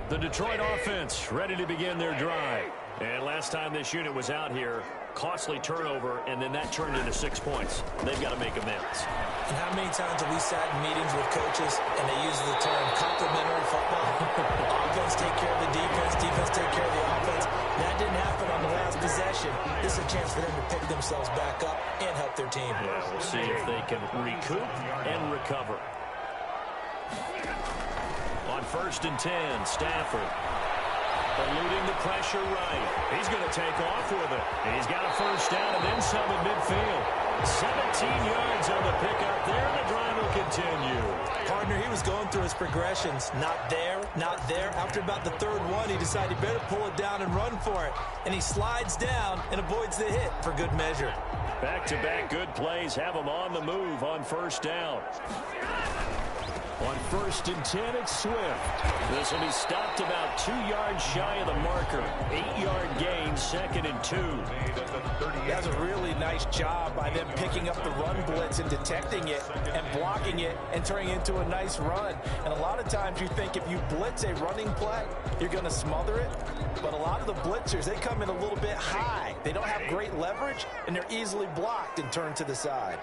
The Detroit offense ready to begin their drive. And last time this unit was out here, costly turnover, and then that turned into 6 points. They've got to make amends. And how many times have we sat in meetings with coaches and they use the term complementary football? Offense take care of the defense, defense take care of the offense. That didn't happen on the last possession. This is a chance for them to pick themselves back up and help their team. Yeah, we'll see if they can recoup and recover. On 1st and 10, Stafford. Eluding the pressure right. He's going to take off with it. He's got a first down and then some at midfield. 17 yards on the pickup there. The drive will continue. Partner, he was going through his progressions. Not there, not there. After about the third one, he decided he better pull it down and run for it. And he slides down and avoids the hit for good measure. Back-to-back good plays have him on the move on first down. On 1st and 10, it's Swift. This will be stopped about 2 yards shy of the marker. 8-yard gain, 2nd and 2. That's a really nice job by them picking up the run blitz and detecting it and blocking it and turning it into a nice run. And a lot of times you think if you blitz a running play, you're going to smother it. But a lot of the blitzers, they come in a little bit high. They don't have great leverage, and they're easily blocked and turned to the side.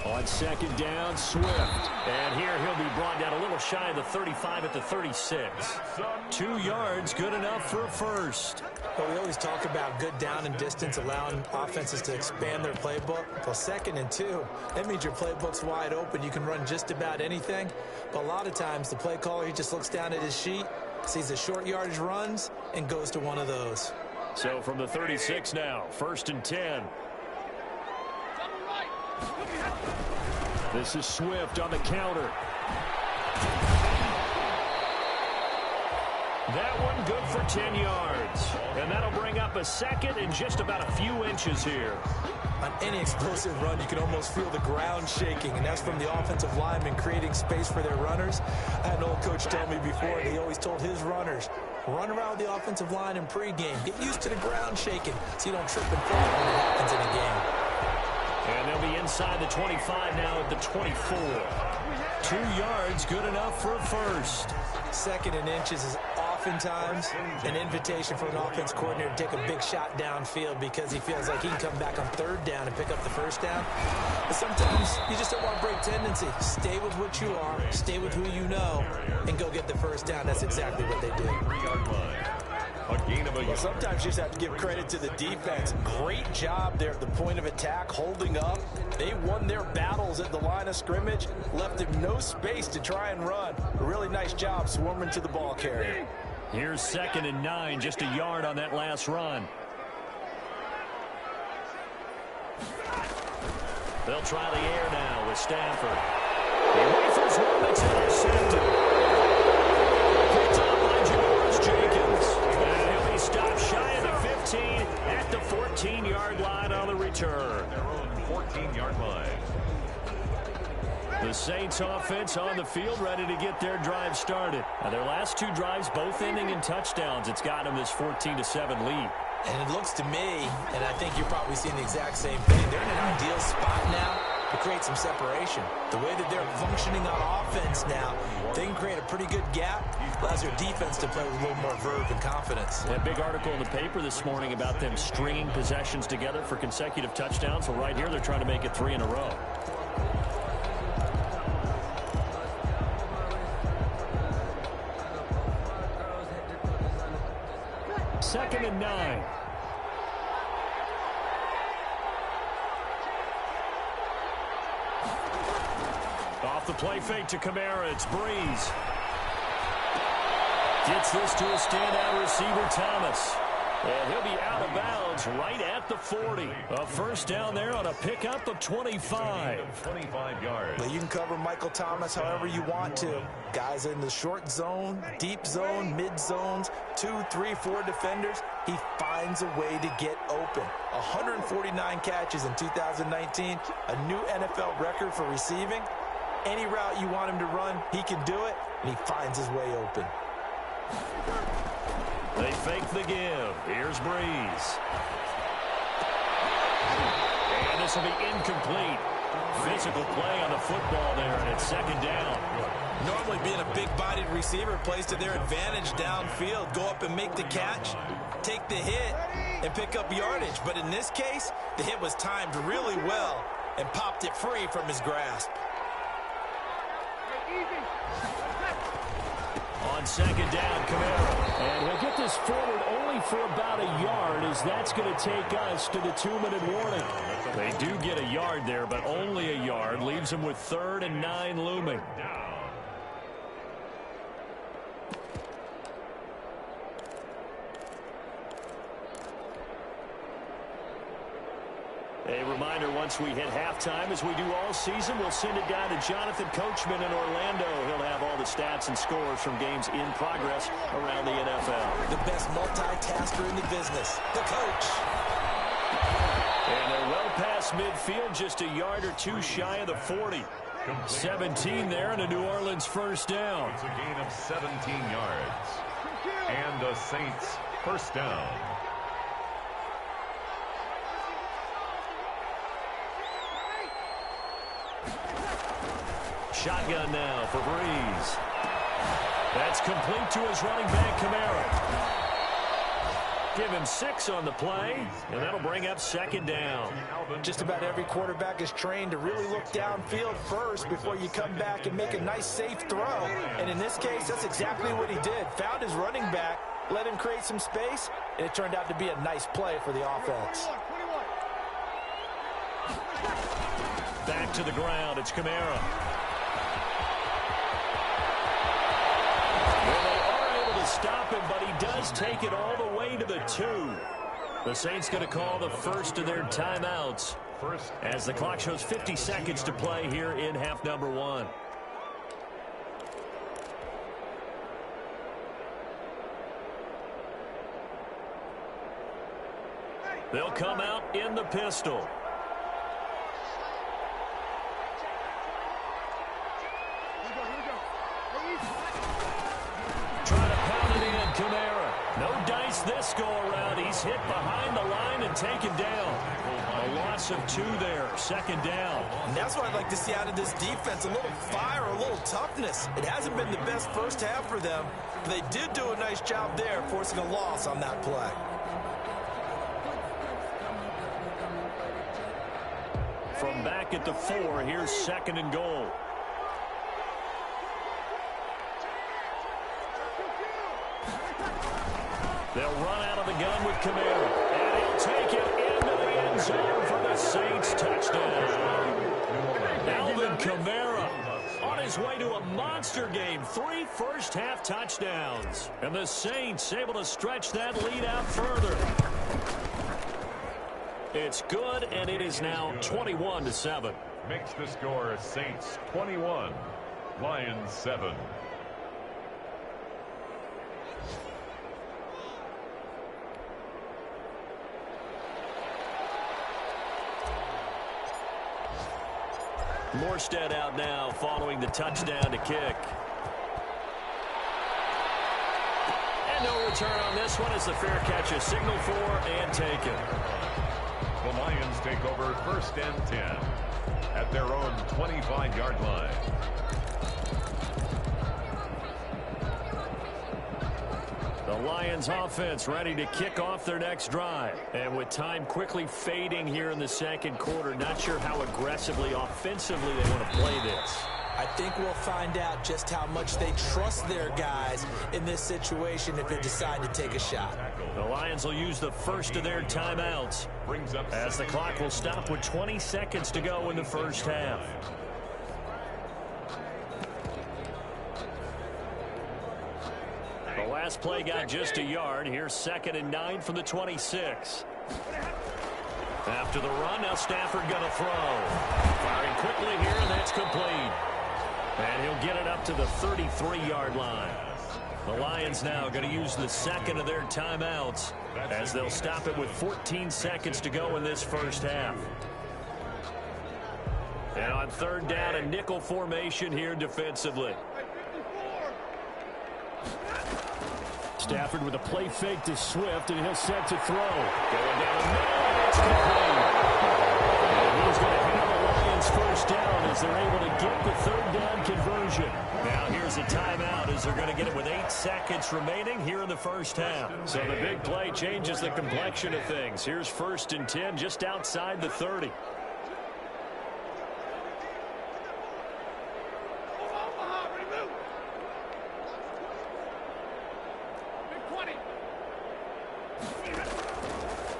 On 2nd down, Swift. And here he'll be brought down a little shy of the 35 at the 36. 2 yards, good enough for a first. Well, we always talk about good down and distance, allowing offenses to expand their playbook. Well, 2nd and 2, that means your playbook's wide open. You can run just about anything. But a lot of times, the play caller, he just looks down at his sheet, sees the short yardage runs, and goes to one of those. So from the 36 now, 1st and 10. This is Swift on the counter. That one good for 10 yards. And that'll bring up a 2nd and just about a few inches here. On any explosive run, you can almost feel the ground shaking, and that's from the offensive linemen creating space for their runners. I had an old coach tell me before, he always told his runners, run around the offensive line in pregame. Get used to the ground shaking so you don't trip and fall when it happens in a game. And they'll be inside the 25 now at the 24. 2 yards, good enough for a first. 2nd and inches is oftentimes an invitation for an offense coordinator to take a big shot downfield because he feels like he can come back on 3rd down and pick up the first down. But sometimes you just don't want to break tendency. Stay with what you are, stay with who you know, and go get the first down. That's exactly what they did. Well, sometimes you just have to give credit to the defense. Great job there at the point of attack, holding up. They won their battles at the line of scrimmage, left him no space to try and run. A really nice job swarming to the ball carrier. Here's 2nd and 9, just a yard on that last run. They'll try the air now with Stafford. He rifles one that's intercepted. Picked up by Janoris Jenkins. And he'll be stopped shy of the 15 at the 14-yard line on the return. Their own 14-yard line. The Saints offense on the field ready to get their drive started. Now their last 2 drives both ending in touchdowns. It's got them this 14-7 lead. And it looks to me, and I think you're probably seeing the exact same thing, they're in an ideal spot now to create some separation. The way that they're functioning on offense now, they can create a pretty good gap. Allows their defense to play with a little more verve and confidence. A big article in the paper this morning about them stringing possessions together for consecutive touchdowns. So right here, they're trying to make it 3 in a row. Second and 9. Off the play fake to Kamara, it's Breeze. Gets this to a standout receiver, Thomas. And he'll be out of bounds right at the 40. A first down there on a pickup of 25. 25 yards. Well, you can cover Michael Thomas however you want to. Guys in the short zone, deep zone, mid zones, 2, 3, 4 defenders. He finds a way to get open. 149 catches in 2019, a new NFL record for receiving. Any route you want him to run, he can do it, and he finds his way open. They fake the give. Here's Breeze. And this will be incomplete. Physical play on the football there, and it's 2nd down. Normally being and a big-bodied receiver plays to their advantage downfield. Go up and make the catch, take the hit, and pick up yardage. But in this case, the hit was timed really well and popped it free from his grasp. On second down, Kamara. And he'll get this forward only for about a yard, as that's going to take us to the 2-minute warning. They do get a yard there, but only a yard. Leaves them with 3rd and 9 looming. A reminder, once we hit halftime, as we do all season, we'll send it down to Jonathan Coachman in Orlando. He'll have all the stats and scores from games in progress around the NFL. The best multitasker in the business, the coach. And they're well past midfield, just a yard or two shy of the 40. 17 there, and a New Orleans first down. It's a gain of 17 yards. And a Saints first down. Shotgun now for Breeze. That's complete to his running back, Kamara. Give him 6 on the play, and that'll bring up second down. Just about every quarterback is trained to really look downfield first before you come back and make a nice, safe throw. And in this case, that's exactly what he did. Found his running back, let him create some space, and it turned out to be a nice play for the offense. Back to the ground, it's Kamara. Stop him, but he does take it all the way to the 2. The Saints going to call the first of their timeouts as the clock shows 50 seconds to play here in half number 1. They'll come out in the pistol. Kamara, no dice this go-around. He's hit behind the line and taken down. A loss of 2 there, second down. And that's what I'd like to see out of this defense, a little fire, a little toughness. It hasn't been the best first half for them, but they did do a nice job there, forcing a loss on that play. From back at the 4, here's second and goal. They'll run out of the gun with Kamara, and he'll take it into the end zone for the Saints touchdown. Alvin Kamara on his way to a monster game. 3 first-half touchdowns. And the Saints able to stretch that lead out further. It's good, and it is now 21-7. Makes the score Saints 21, Lions 7. Morstead out now following the touchdown to kick. And no return on this one as the fair catch is signaled for and taken. The Lions take over 1st and 10 at their own 25-yard line. The Lions offense ready to kick off their next drive. And with time quickly fading here in the second quarter, not sure how aggressively, offensively they want to play this. I think we'll find out just how much they trust their guys in this situation if they decide to take a shot. The Lions will use the first of their timeouts as the clock will stop with 20 seconds to go in the first half. The last play got just a yard. Here's 2nd and 9 from the 26. After the run, now Stafford going to throw. Firing quickly here, and that's complete. And he'll get it up to the 33-yard line. The Lions now going to use the second of their timeouts as they'll stop it with 14 seconds to go in this first half. And on 3rd down, a nickel formation here defensively. Stafford with a play fake to Swift, and he'll set to throw. Going down the middle, it's complete. And he's going to have the Lions first down as they're able to get the 3rd down conversion. Now here's a timeout as they're going to get it with 8 seconds remaining here in the first half. So the big play changes the complexion of things. Here's 1st and 10 just outside the 30.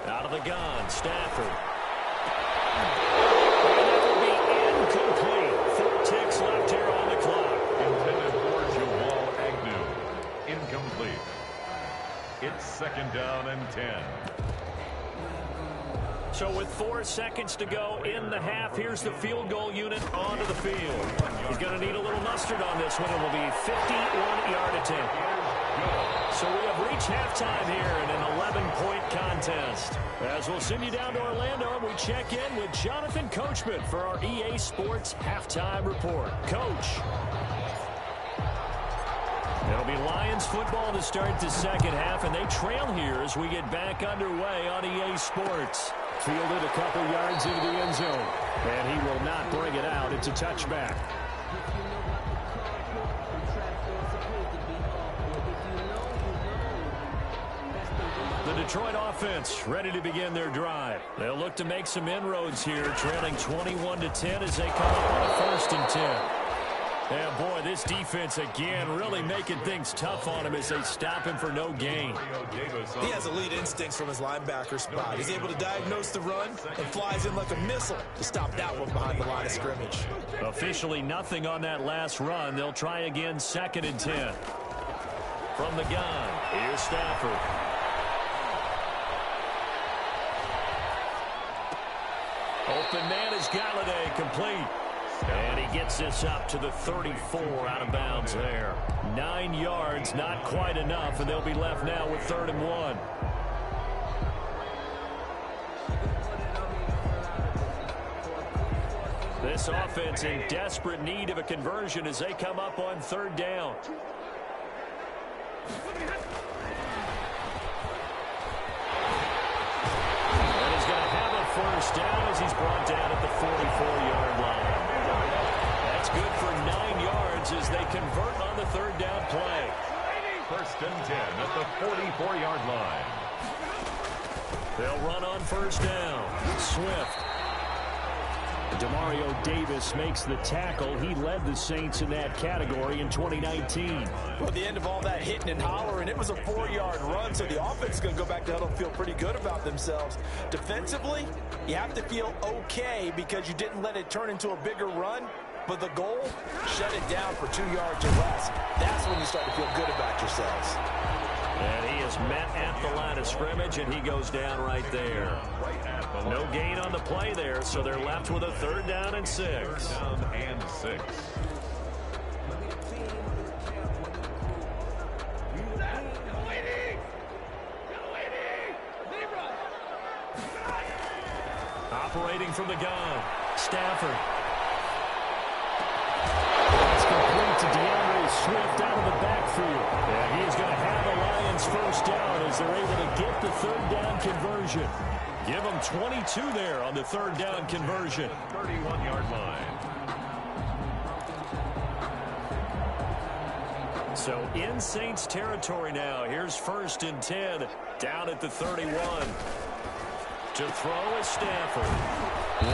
Out of the gun, Stafford. That will be incomplete. 4 ticks left here on the clock. Intended for Jamal Agnew. Incomplete. It's 2nd down and 10. So with 4 seconds to go in the half, here's the field goal unit onto the field. He's going to need a little mustard on this one. It will be 51-yard attempt. So we have reached halftime here in an 11-point contest. As we'll send you down to Orlando, and we check in with Jonathan Coachman for our EA Sports Halftime Report. Coach. It'll be Lions football to start the second half, and they trail here as we get back underway on EA Sports. Fielded a couple yards into the end zone, and he will not bring it out. It's a touchback. The Detroit offense ready to begin their drive. They'll look to make some inroads here, trailing 21-10 as they come up on a 1st and 10. Yeah, boy, this defense again really making things tough on him as they stop him for no gain. He has elite instincts from his linebacker spot. He's able to diagnose the run and flies in like a missile to stop that one behind the line of scrimmage. Officially nothing on that last run. They'll try again 2nd and 10. From the gun, here's Stafford. Open man is Galladay, complete. And he gets this up to the 34 out of bounds there. 9 yards, not quite enough, and they'll be left now with 3rd and 1. This offense in desperate need of a conversion as they come up on 3rd down. And he's going to have a 1st down as he's brought down at the 44-yard line. That's good for 9 yards as they convert on the 3rd down play. 1st and 10 at the 44-yard line. They'll run on 1st down. Swift. Demario Davis makes the tackle. He led the Saints in that category in 2019. Well, at the end of all that hitting and hollering, it was a 4-yard run, so the offense is going to go back to huddle and feel pretty good about themselves. Defensively, you have to feel okay because you didn't let it turn into a bigger run, but the goal, shut it down for 2 yards or less. That's when you start to feel good about yourselves. And he is met at the line of scrimmage, and he goes down right there. No gain on the play there, so they're left with a 3rd down and 6. 3rd down and 6. Operating from the gun, Stafford. It's complete to DeAndre Swift out of the backfield. And he's going to have the Lions 1st down as they're able to get the 3rd down conversion. Give them 22 there on the 3rd down conversion. 31-yard line. So in Saints territory now. Here's 1st and 10 down at the 31. To throw is Stafford.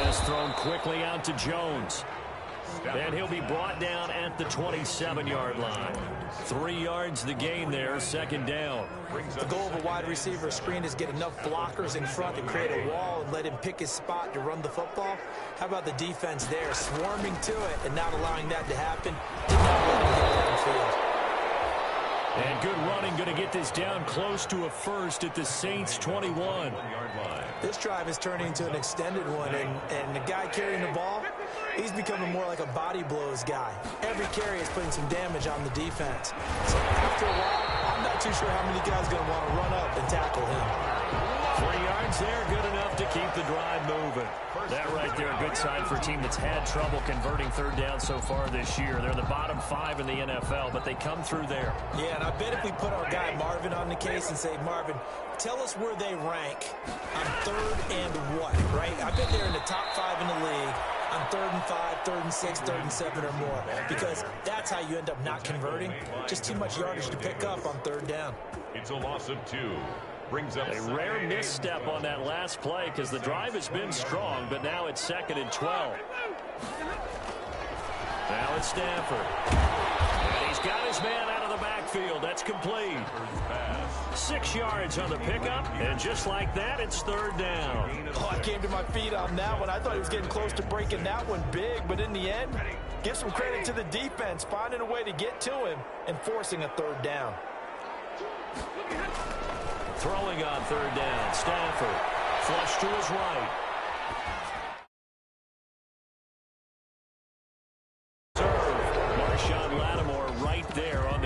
This thrown quickly out to Jones. And he'll be brought down at the 27-yard line. 3 yards the gain there, 2nd down. The goal of a wide receiver screen is get enough blockers in front to create a wall and let him pick his spot to run the football. How about the defense there, swarming to it and not allowing that to happen? Did not let him get downfield. And good running, going to get this down close to a 1st at the Saints 21. This drive is turning into an extended one, and the guy carrying the ball, he's becoming more like a body blows guy. Every carry is putting some damage on the defense. So after a while, I'm not too sure how many guys are going to want to run up and tackle him. 3 yards there, good enough to keep the drive moving. That right there, a good sign for a team that's had trouble converting 3rd down so far this year. They're the bottom 5 in the NFL, but they come through there. Yeah, and I bet if we put our guy Marvin on the case and say, Marvin, tell us where they rank on 3rd and what, right? I bet they're in the top 5 in the league on 3rd and 5, 3rd and 6, 3rd and 7 or more, because that's how you end up not converting. Just too much yardage to pick up on 3rd down. It's a loss of 2. Brings up a rare misstep on that last play because the drive has been strong, but now it's 2nd and 12. Now it's Stanford. And he's got his man out of the backfield. That's complete. 6 yards on the pickup, and just like that, it's 3rd down. Oh, I came to my feet on that one. I thought he was getting close to breaking that one big, but in the end, give some credit to the defense, finding a way to get to him and forcing a 3rd down. Throwing on 3rd down, Stanford. Flush to his right.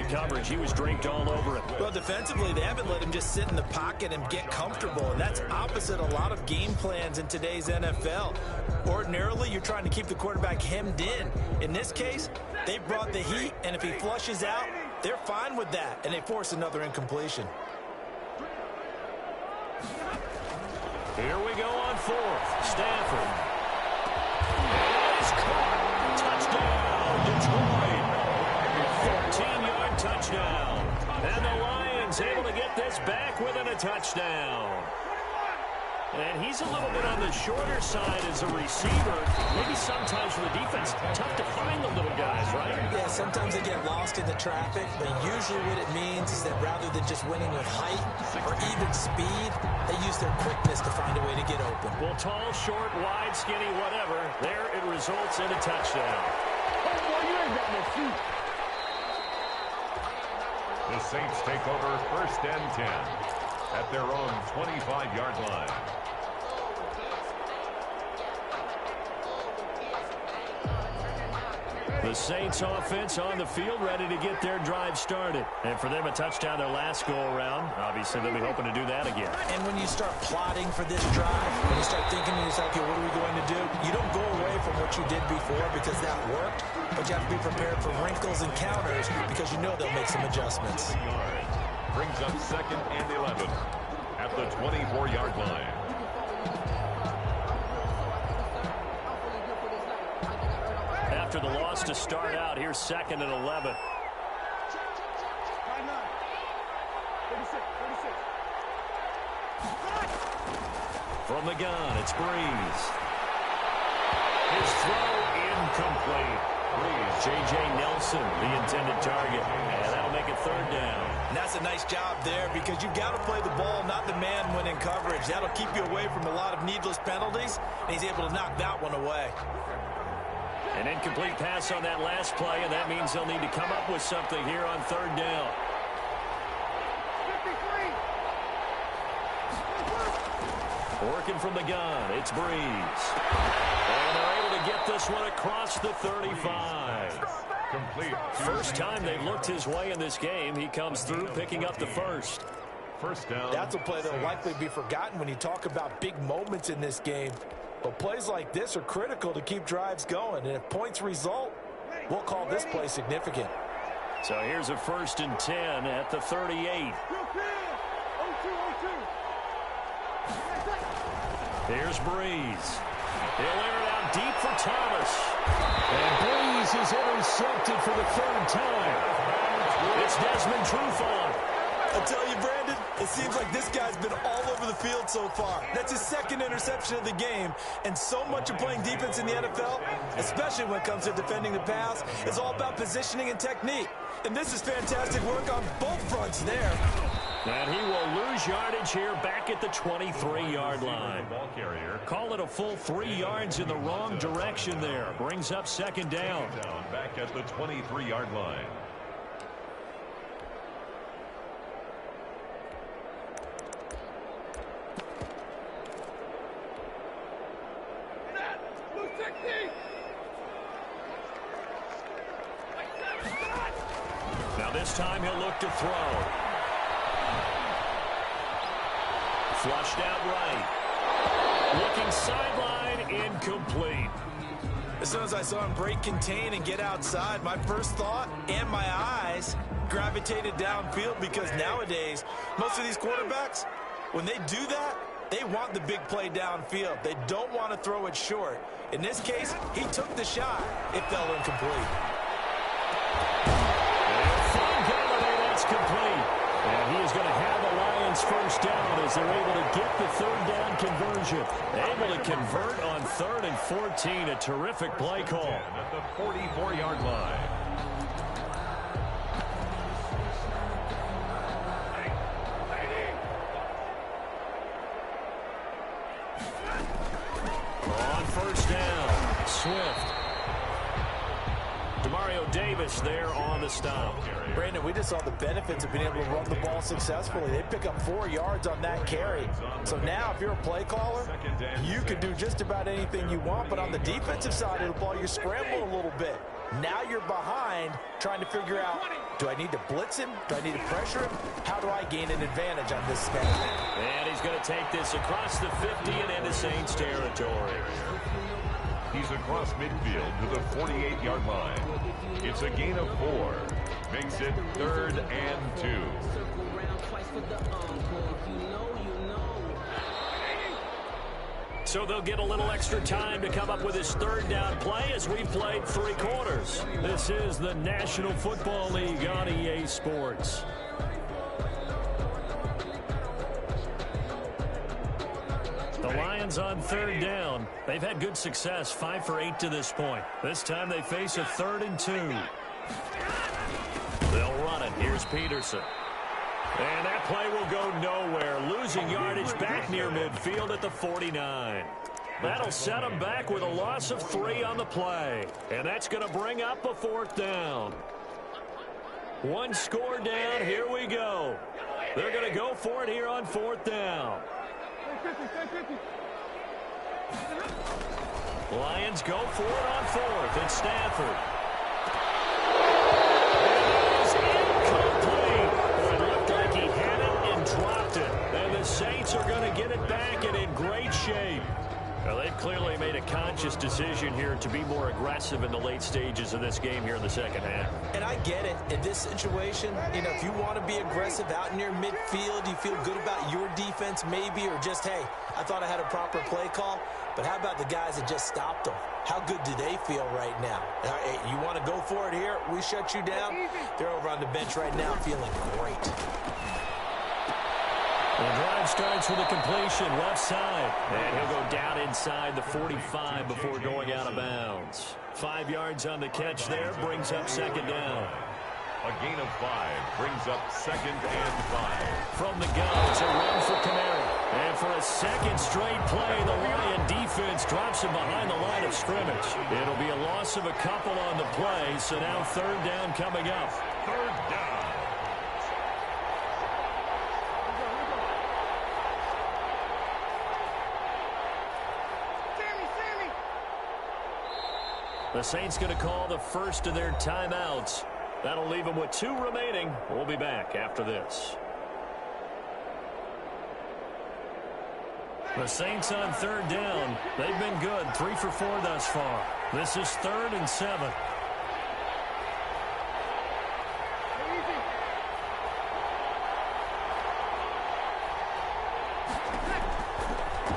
Coverage. He was draped all over it. Well, defensively, they haven't let him just sit in the pocket and get comfortable, and that's opposite a lot of game plans in today's NFL. Ordinarily, you're trying to keep the quarterback hemmed in. In this case, they brought the heat, and if he flushes out, they're fine with that, and they force another incompletion. Here we go on 4th. Stanford. He's caught. Touchdown, Detroit. 14-yard touchdown. And the Lions able to get this back within a touchdown. And he's a little bit on the shorter side as a receiver. Maybe sometimes for the defense, tough to find the little guys, right? Yeah, sometimes they get lost in the traffic, but usually what it means is that rather than just winning with height or even speed, they use their quickness to find a way to get open. Well, tall, short, wide, skinny, whatever, there it results in a touchdown. Oh, boy, you ain't got no feet. The Saints take over 1st and 10 at their own 25-yard line. The Saints offense on the field ready to get their drive started. And for them, a touchdown their last go-around. Obviously, they'll be hoping to do that again. And when you start plotting for this drive, when you start thinking to yourself, okay, what are we going to do? You don't go away from what you did before because that worked, but you have to be prepared for wrinkles and counters because you know they'll make some adjustments. Brings up 2nd and 11 at the 24-yard line. After the loss to start out, here's 2nd and 11. From the gun, it's Breeze. His throw incomplete. Breeze, J.J. Nelson, the intended target. And that'll make it 3rd down. And that's a nice job there because you've got to play the ball, not the man when in coverage. That'll keep you away from a lot of needless penalties, and he's able to knock that one away. An incomplete pass on that last play, and that means they'll need to come up with something here on 3rd down. 53. Working from the gun, it's Breeze. And they're able to get this one across the 35. Complete. First time they've looked his way in this game. He comes through picking up the first. 1st down. That's a play that will likely be forgotten when you talk about big moments in this game. But plays like this are critical to keep drives going. And if points result, we'll call this play significant. So here's a 1st and 10 at the 38. Here's Breeze. He'll air it out deep for Thomas. And Breeze is intercepted for the 3rd time. It's Desmond Trufant. I tell you, Brandon, it seems like this guy's been all over the field so far. That's his 2nd interception of the game. And so much of playing defense in the NFL, especially when it comes to defending the pass, is all about positioning and technique. And this is fantastic work on both fronts there. And he will lose yardage here back at the 23-yard line. Ball carrier. Call it a full 3 yards in the wrong direction there. Brings up 2nd down. Back at the 23-yard line. Now this time he'll look to throw. Flushed out right. Looking sideline, incomplete. As soon as I saw him break contain and get outside, my first thought and my eyes gravitated downfield because nowadays, most of these quarterbacks, when they do that, They want the big play downfield. They don't want to throw it short. In this case, he took the shot. It fell incomplete. That's complete. And he is going to have the Lions first down as they're able to get the third down conversion. Able to convert on 3rd and 14. A terrific play call. At the 44-yard line. On first down, Swift. Demario Davis there on the stop. Brandon, we just saw the benefits of being able to run the ball successfully. They pick up 4 yards on that carry. So now if you're a play caller, you can do just about anything you want. But on the defensive side of the ball, you scramble a little bit. Now you're behind trying to figure out, do I need to blitz him? Do I need to pressure him? How do I gain an advantage on this snap? And he's going to take this across the 50 and into Saints territory. He's across midfield to the 48-yard line. It's a gain of 4. Makes it 3rd and 2. So they'll get a little extra time to come up with his third down play as we've played 3 quarters. This is the National Football League on EA Sports. The Lions on 3rd down. They've had good success, 5 for 8 to this point. This time they face a 3rd and 2. They'll run it. Here's Peterson. And that play will go nowhere. Losing yardage back near midfield at the 49. That'll set them back with a loss of 3 on the play. And that's going to bring up a 4th down. 1 score down. Here we go. They're going to go for it here on 4th down. Lions go for it on 4th. It's Stafford. It is incomplete. It looked like he had it and dropped it. And the Saints are going to get it back and in great shape. Well, they've clearly made a conscious decision here to be more aggressive in the late stages of this game here in the second half. And I get it. In this situation, you know, if you want to be aggressive out near midfield, you feel good about your defense maybe, or just, hey, I thought I had a proper play call. But how about the guys that just stopped them? How good do they feel right now? Hey, you want to go for it here? We shut you down. They're over on the bench right now feeling great. The drive starts with a completion left side. And he'll go down inside the 45 before going out of bounds. 5 yards on the catch there brings up 2nd down. A gain of 5 brings up 2nd and 5. From the gun, it's a run for Kamara. And for a second straight play, the Lion defense drops him behind the line of scrimmage. It'll be a loss of a couple on the play, so now 3rd down coming up. 3rd down. The Saints going to call the first of their timeouts. That'll leave them with 2 remaining. We'll be back after this. The Saints on 3rd down. They've been good. 3 for 4 thus far. This is 3rd and 7.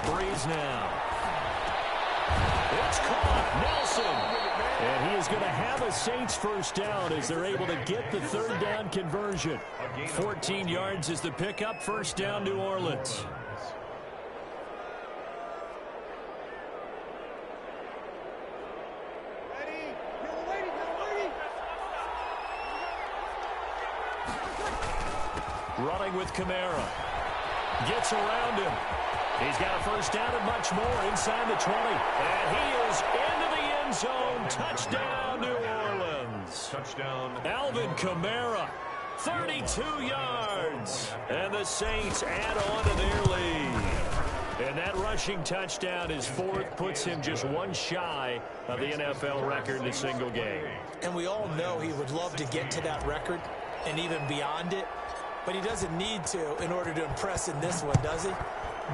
Breeze now. It's caught. Nelson. And he is going to have a Saints first down as they're able to get the 3rd down conversion. 14 yards is the pickup. First down, New Orleans. Running with Kamara. Gets around him. He's got a first down and much more inside the 20. And he is into the end zone. Touchdown, New Orleans. Touchdown. Alvin Kamara, 32 yards. And the Saints add on to their lead. And that rushing touchdown is 4th, puts him just 1 shy of the NFL record in a single game. And we all know he would love to get to that record and even beyond it. But he doesn't need to in order to impress in this one, does he?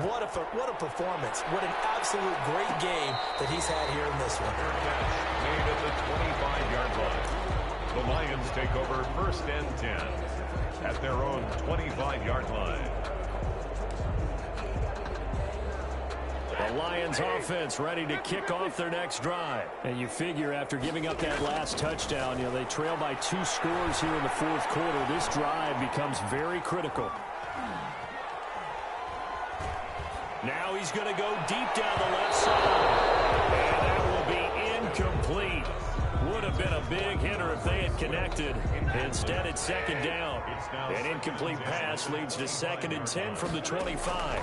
What a performance. What an absolute great game that he's had here in this one. Made at the 25-yard line. The Lions take over 1st and 10 at their own 25-yard line. The Lions offense ready to kick off their next drive. And you figure after giving up that last touchdown, they trail by 2 scores here in the fourth quarter. This drive becomes very critical. Now he's going to go deep down the left side. And that will be incomplete. Would have been a big hitter if they had connected. Instead, it's second down. An incomplete pass leads to 2nd and 10 from the 25.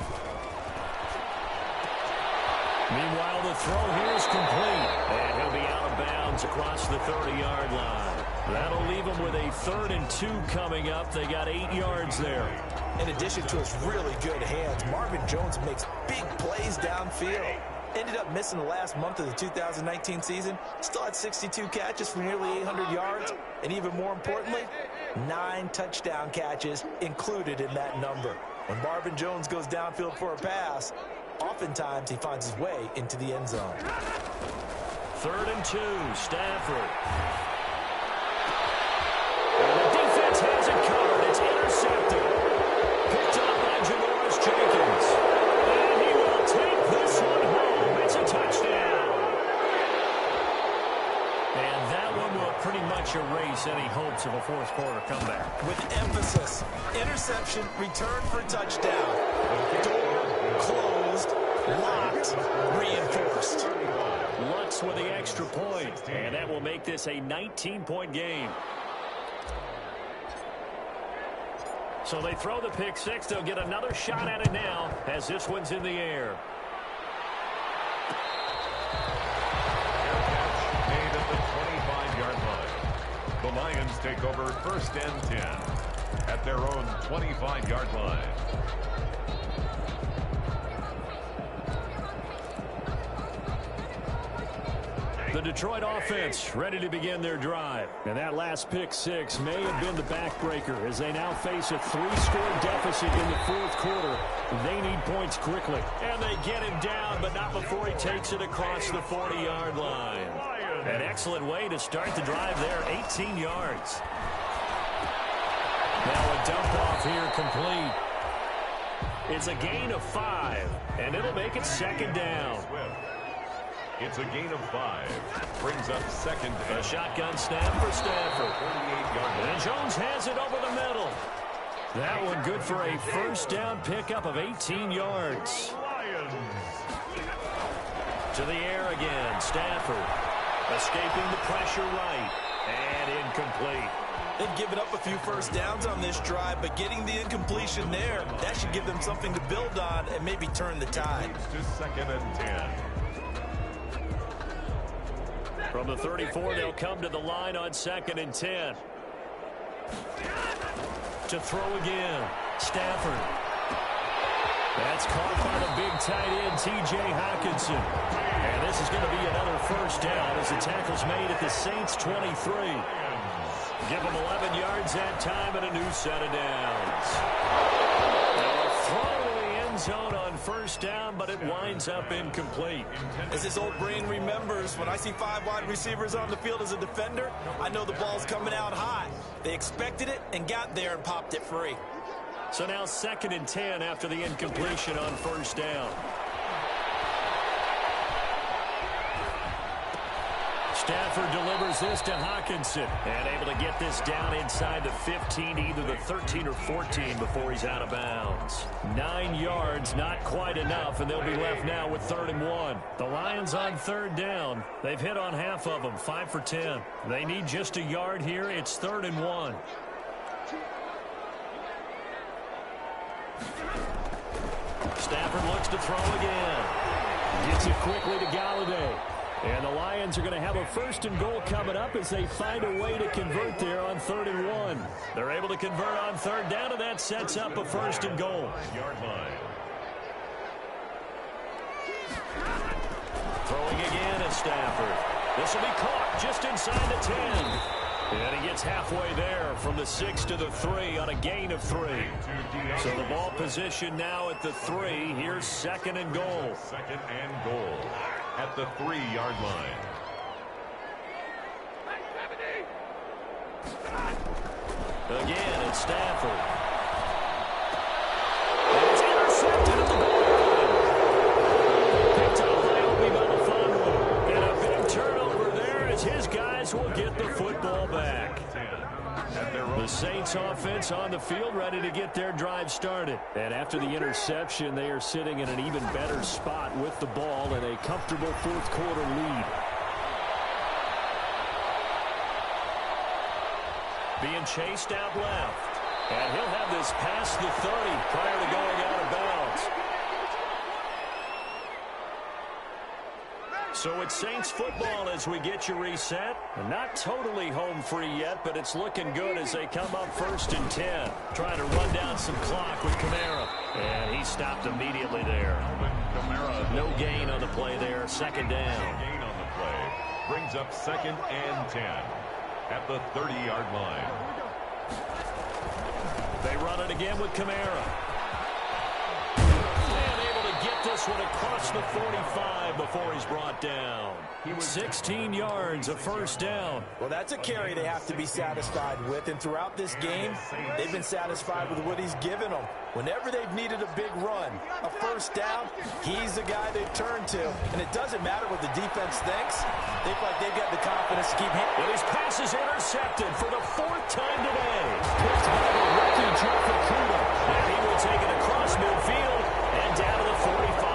Meanwhile, the throw here is complete. And he'll be out of bounds across the 30-yard line. That'll leave him with a 3rd and 2 coming up. They got 8 yards there. In addition to his really good hands, Marvin Jones makes big plays downfield. Ended up missing the last month of the 2019 season. Still had 62 catches for nearly 800 yards. And even more importantly, 9 touchdown catches included in that number. When Marvin Jones goes downfield for a pass, oftentimes he finds his way into the end zone. 3rd and 2, Stafford. And the defense has it covered. It's intercepted. Picked up by Janoris Jenkins. And he will take this one home. It's a touchdown. And that one will pretty much erase any hopes of a fourth quarter comeback. With emphasis, interception, return for touchdown. Door closed, locked, reinforced. Lutz with the extra point. And that will make this a 19-point game. So they throw the pick six. They'll get another shot at it now as this one's in the air. Made at the 25-yard line. The Lions take over 1st and 10 at their own 25-yard line. The Detroit offense ready to begin their drive. And that last pick six may have been the backbreaker as they now face a 3-score deficit in the fourth quarter. They need points quickly. And they get him down, but not before he takes it across the 40-yard line. An excellent way to start the drive there, 18 yards. Now a dump off here complete. It's a gain of 5, and it'll make it 2nd down. It's a gain of 5. Brings up 2nd. A shotgun snap for Stafford. And Jones has it over the middle. That one good for a 1st down pickup of 18 yards. To the air again. Stafford escaping the pressure right. And incomplete. They've given up a few 1st downs on this drive, but getting the incompletion there, that should give them something to build on and maybe turn the tide. To 2nd and 10. From the 34, they'll come to the line on 2nd and 10. To throw again, Stafford. That's caught by the big tight end, T.J. Hockenson. And this is going to be another 1st down as the tackle's made at the Saints' 23. Give them 11 yards that time and a new set of downs. Now a throw to the end zone on 1st down, but it winds up incomplete. As his old brain remembers, when I see 5 wide receivers on the field as a defender, I know the ball's coming out hot. They expected it and got there and popped it free. So now 2nd and 10 after the incompletion on 1st down. Stafford delivers this to Hockenson. And able to get this down inside the 15, either the 13 or 14 before he's out of bounds. 9 yards, not quite enough, and they'll be left now with 3rd and 1. The Lions on 3rd down. They've hit on half of them, 5 for 10. They need just a yard here. It's 3rd and 1. Stafford looks to throw again. Gets it quickly to Galladay. And the Lions are going to have a 1st and goal coming up as they find a way to convert there on 3rd and 1. They're able to convert on 3rd down, and that sets up a 1st and goal. Yard line. Throwing again at Stafford. This will be caught just inside the 10. And he gets halfway there from the 6 to the 3 on a gain of 3. So the ball position now at the 3. Here's 2nd and goal. 2nd and goal at the 3-yard line. Again, it's Stafford. And it's intercepted at the goal line. get the football back. The Saints offense on the field ready to get their drive started. And after the interception, they are sitting in an even better spot with the ball and a comfortable fourth quarter lead. Being chased out left. And he'll have this past the 30 prior to going out of bounds. So it's Saints football as we get you reset. Not totally home free yet, but it's looking good as they come up 1st and 10. Trying to run down some clock with Kamara. And he stopped immediately there. No gain on the play there. 2nd down. No gain on the play. Brings up 2nd and 10 at the 30-yard line. They run it again with Kamara. And able to get this one across the 45 before he's brought down. 16 yards, a 1st down. Well, that's a carry they have to be satisfied with. And throughout this game, they've been satisfied with what he's given them. Whenever they've needed a big run, a 1st down, he's the guy they turn to. And it doesn't matter what the defense thinks. They feel like they've got the confidence to keep hitting. And his pass is intercepted for the 4th time today. Picked by the rookie Jeffrey Kuda. And he will take it across midfield and down to the 45.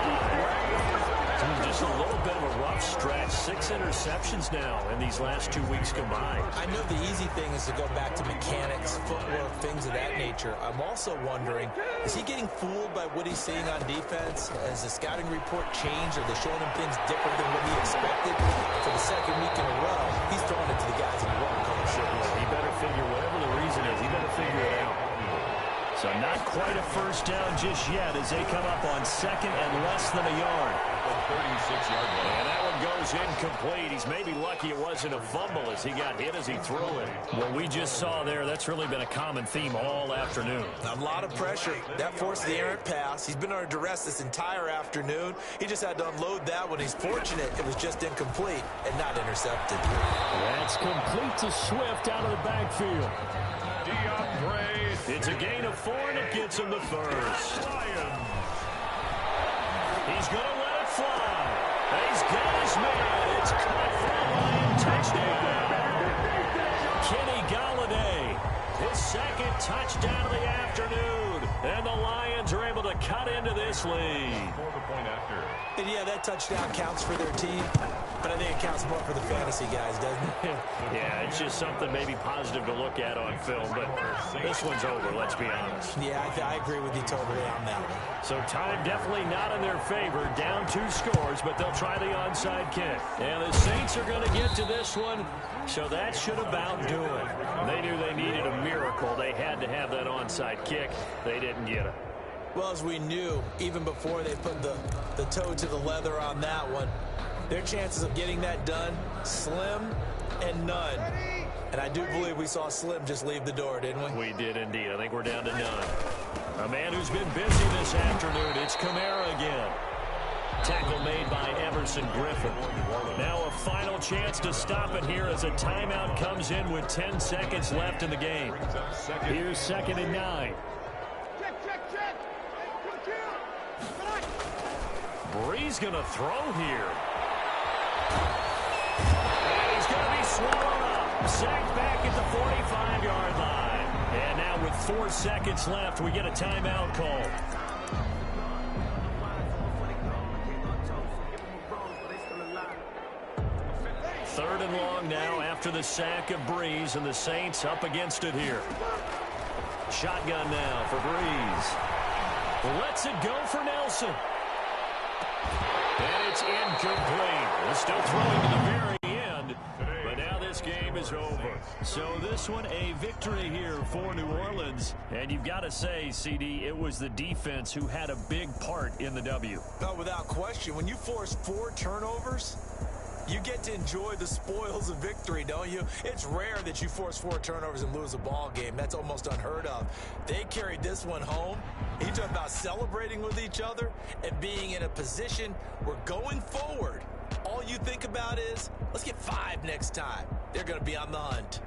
Just a little bit of a rough stretch. 6 interceptions now in these last 2 weeks combined. I know the easy thing is to go back to mechanics, footwork, things of that nature. I'm also wondering, is he getting fooled by what he's seeing on defense? Has the scouting report changed? Are they showing him things different than what he expected? For the 2nd week in a row, he's throwing it to the guys in the wrong color shirt. He better figure, whatever the reason is, he better figure it out. So not quite a 1st down just yet as they come up on 2nd and less than a yard. 36-yard line. And that one goes incomplete. He's maybe lucky it wasn't a fumble as he got hit as he threw it. What we just saw there, that's really been a common theme all afternoon. A lot of pressure. That forced the errant pass. He's been under duress this entire afternoon. He just had to unload that one. He's fortunate it was just incomplete and not intercepted. That's complete to Swift out of the backfield. It's a gain of 4, and it gets him the 1st. He's going to let it fly. He's got his man. It's caught for a Lion touchdown. Kenny Golladay, his 2nd touchdown of the afternoon. And the Lions are able to cut into this lead. For the point after. And yeah, that touchdown counts for their team, but I think it counts more for the fantasy guys, doesn't it? Yeah, it's just something maybe positive to look at on film, but this one's over, let's be honest. Yeah, I agree with you totally on that one. So time definitely not in their favor. Down 2 scores, but they'll try the onside kick. And the Saints are going to get to this one, so that should about do it. They knew they needed a miracle. They had to have that onside kick. They didn't get it. Well, as we knew, even before they put the toe to the leather on that one, their chances of getting that done, slim and none. And I do believe we saw Slim just leave the door, didn't we? We did indeed. I think we're down to none. A man who's been busy this afternoon, it's Kamara again. Tackle made by Emerson Griffin. Now a final chance to stop it here as a timeout comes in with 10 seconds left in the game. Here's 2nd and 9. Bree's going to throw here. And he's going to be swallowed up. Sacked back at the 45-yard line. And now with 4 seconds left, we get a timeout call. 3rd and long now after the sack of Breeze, and the Saints up against it here. Shotgun now for Breeze. Lets it go for Nelson. And it's incomplete. They're still throwing to the very end, but now this game is over. So this one a victory here for New Orleans. And you've got to say, CD, it was the defense who had a big part in the W. No, without question. When you force 4 turnovers, you get to enjoy the spoils of victory, don't you? It's rare that you force 4 turnovers and lose a ball game. That's almost unheard of. They carried this one home. You talk about celebrating with each other and being in a position where going forward, all you think about is, let's get 5 next time. They're going to be on the hunt.